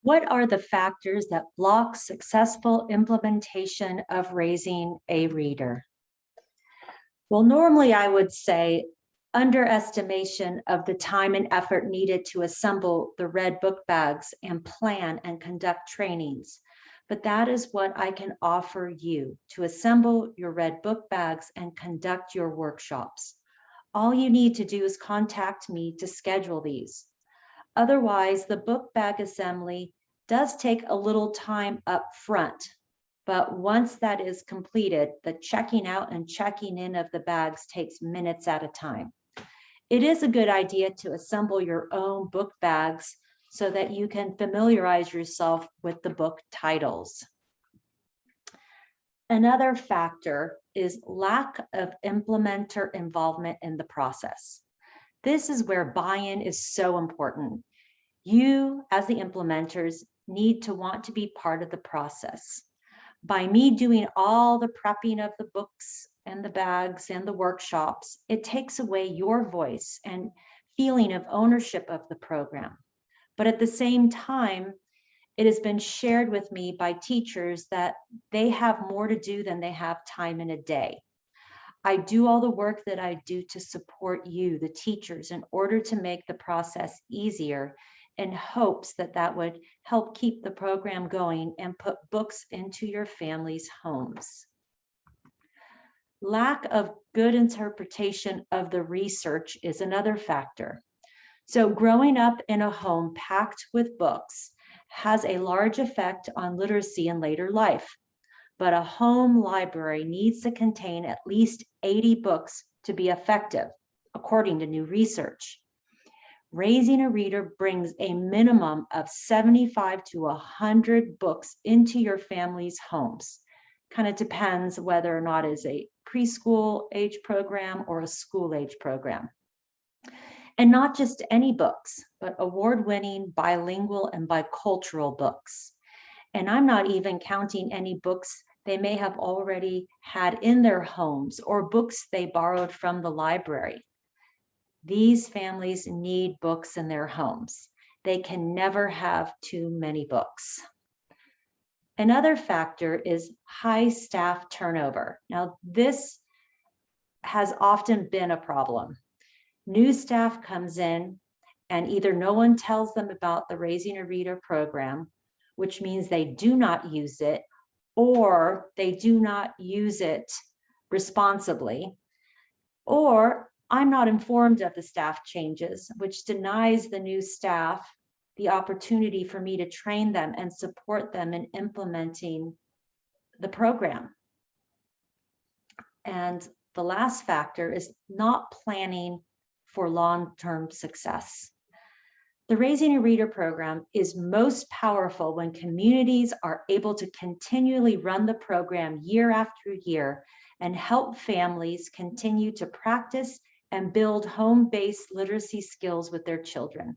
What are the factors that block successful implementation of raising a reader? Well, normally I would say underestimation of the time and effort needed to assemble the red book bags and plan and conduct trainings. But that is what I can offer you to assemble your red book bags and conduct your workshops. All you need to do is contact me to schedule these. Otherwise, the book bag assembly does take a little time up front, but once that is completed, the checking out and checking in of the bags takes minutes at a time. It is a good idea to assemble your own book bags so that you can familiarize yourself with the book titles. Another factor is lack of implementer involvement in the process. This is where buy-in is so important. You, as the implementers, need to want to be part of the process. By me doing all the prepping of the books and the bags and the workshops, it takes away your voice and feeling of ownership of the program. But at the same time, it has been shared with me by teachers that they have more to do than they have time in a day. I do all the work that I do to support you, the teachers, in order to make the process easier, in hopes that that would help keep the program going and put books into your family's homes. Lack of good interpretation of the research is another factor. So growing up in a home packed with books has a large effect on literacy in later life. But a home library needs to contain at least 80 books to be effective, according to new research. Raising a reader brings a minimum of 75 to 100 books into your family's homes. Kind of depends whether or not it's a preschool age program or a school age program. And not just any books, but award-winning bilingual and bicultural books. And I'm not even counting any books they may have already had in their homes or books they borrowed from the library. These families need books in their homes. They can never have too many books. Another factor is high staff turnover. Now, this has often been a problem. New staff comes in and either no one tells them about the Raising a Reader program, which means they do not use it, or they do not use it responsibly, or I'm not informed of the staff changes, which denies the new staff the opportunity for me to train them and support them in implementing the program. And the last factor is not planning for long-term success. The Raising a Reader program is most powerful when communities are able to continually run the program year after year and help families continue to practice and build home-based literacy skills with their children.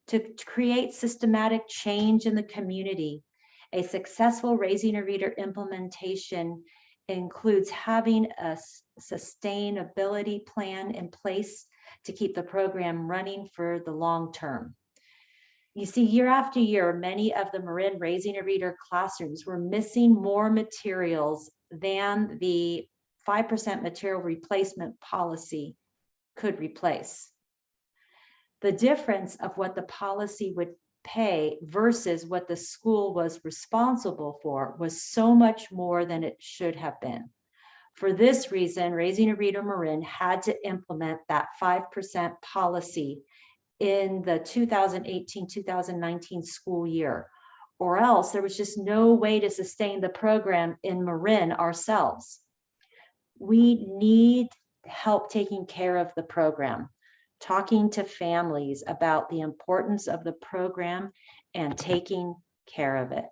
To create systematic change in the community, a successful Raising a Reader implementation includes having a sustainability plan in place to keep the program running for the long term. You see, year after year, many of the Marin Raising a Reader classrooms were missing more materials than the 5% material replacement policy could replace. The difference of what the policy would pay versus what the school was responsible for was so much more than it should have been. For this reason, Raising a Reader Marin had to implement that 5% policy in the 2018-2019 school year, or else there was just no way to sustain the program in Marin ourselves. We need help taking care of the program, talking to families about the importance of the program and taking care of it.